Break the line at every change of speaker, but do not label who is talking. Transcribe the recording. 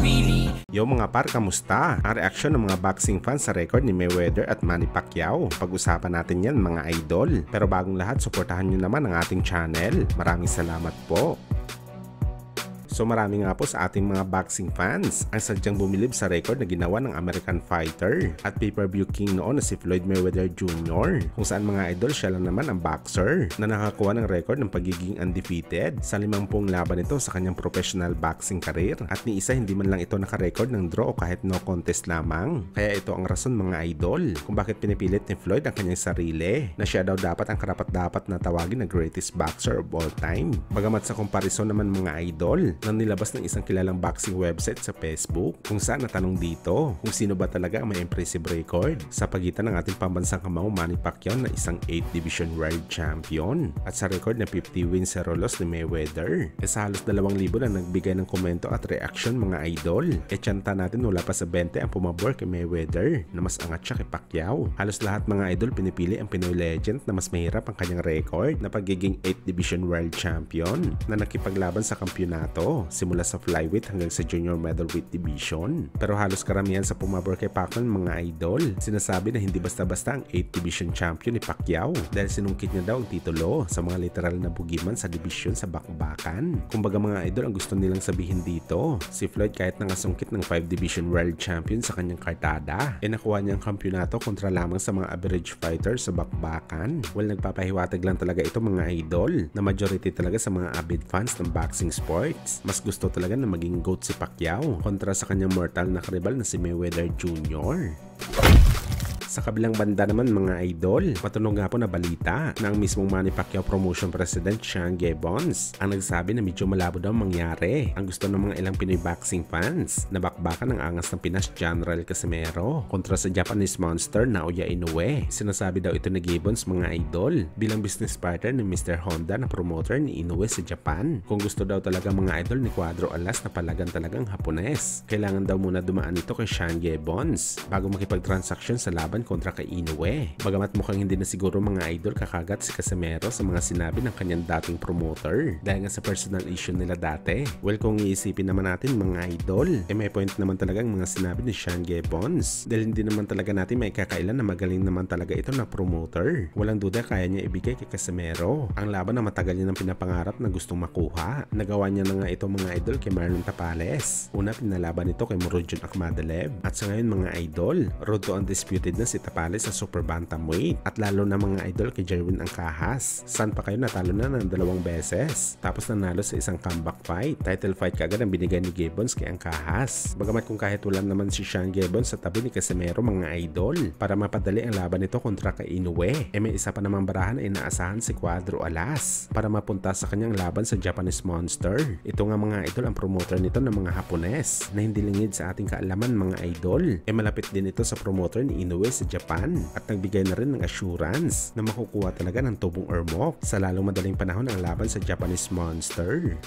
really.
Yo mga par, kamusta? Ang reaksyon ng mga boxing fans sa record ni Mayweather at Manny Pacquiao. Pag-usapan natin yan mga idol. Pero bagong lahat, suportahan nyo naman ang ating channel. Maraming salamat po. So marami nga po sa ating mga boxing fans ang sadyang bumilib sa record na ginawa ng American fighter at pay-per-view king noon na si Floyd Mayweather Jr. Kung saan mga idol siya lang naman ang boxer na nakakuha ng record ng pagiging undefeated sa 50 laban nito sa kanyang professional boxing career at ni isa hindi man lang ito naka-record ng draw o kahit no contest lamang. Kaya ito ang rason mga idol kung bakit pinipilit ni Floyd ang kanyang sarili na siya daw dapat ang karapat-dapat na tawagin na greatest boxer of all time. Bagamat sa komparison naman mga idol nang nilabas ng isang kilalang boxing website sa Facebook kung saan natanong dito kung sino ba talaga ang may impressive record sa pagitan ng ating pambansang kamao Manny Pacquiao na isang 8th Division World Champion at sa record na 50 wins 0 loss ni Mayweather. Sa halos 2,000 na nagbigay ng komento at reaction mga idol. Tiyanta natin wala pa sa 20 ang pumabor kay Mayweather na mas angat siya kay Pacquiao. Halos lahat mga idol pinipili ang Pinoy legend na mas mahirap ang kanyang record na pagiging 8th Division World Champion na nakipaglaban sa kampyonato simula sa flyweight hanggang sa junior middleweight division. Pero halos karamihan sa pumabor kay Pacquiao mga idol sinasabi na hindi basta-basta ang 8th division champion ni Pacquiao dahil sinungkit niya daw ang titulo sa mga literal na bugiman sa division sa bakbakan. Kumbaga mga idol ang gusto nilang sabihin dito, si Floyd kahit nangasungkit ng 5 division world champion sa kanyang kartada, nakuha niya ang kampyonato kontra lamang sa mga average fighters sa bakbakan. Well, nagpapahiwatig lang talaga ito mga idol na majority talaga sa mga avid fans ng boxing sports mas gusto talaga na maging GOAT si Pacquiao kontra sa kanyang mortal na karibal na si Mayweather Jr. Sa kabilang banda naman mga idol, matunog nga po na balita na ang mismong Manny Pacquiao Promotion President Sean Gibbons ang nagsabi na medyo malabo daw mangyari ang gusto ng mga ilang Pinoy boxing fans na bakbakan ng angas ng Pinas General Casimero kontra sa Japanese monster Naoya Inoue. Sinasabi daw ito ni Gibbons mga idol bilang business partner ni Mr. Honda na promoter ni Inoue sa Japan. Kung gusto daw talaga mga idol ni Cuadro Alas na palagan talagang Hapones, kailangan daw muna dumaan ito kay Sean Gibbons bago makipag-transaction sa laban kontra kay Inoue. Bagamat mukhang hindi na siguro mga idol kakagat si Casimero sa mga sinabi ng kanyang dating promoter dahil nga sa personal issue nila dati. Well, kung iisipin naman natin mga idol, may point naman talaga ang mga sinabi ni Sean Gibbons dahil hindi naman talaga natin may kakailan na magaling naman talaga ito na promoter. Walang duda kaya niya ibigay kay Casimero ang laban na matagal niya ng pinapangarap na gustong makuha. Nagawa niya na nga ito mga idol kay Marlon Tapales. Una pinalaban ito kay Murodjon Akhmadaliev at sa ngayon mga idol, road to undisputed na si Tapales sa super bantamweight at lalo na mga idol kay Jerwin Angcahas. Saan pa kayo natalo na ng 2 beses tapos nanalo sa isang comeback fight. Title fight kagad ang binigay ni Gibbons kay Angcahas. Bagamat kung kahit wala naman si Sean Gibbons sa tabi ni Casimero mga idol para mapadali ang laban nito kontra kay Inoue, may isa pa namang barahan na inaasahan si Cuadro Alas para mapunta sa kanyang laban sa Japanese monster. Ito nga mga idol ang promoter nito ng mga Hapones na hindi lingid sa ating kaalaman mga idol. Malapit din ito sa promoter ni Inoue sa Japan at nagbigay na rin ng assurance na makukuha talaga ng tubong ormoc sa lalong madaling panahon ang laban sa Japanese monster.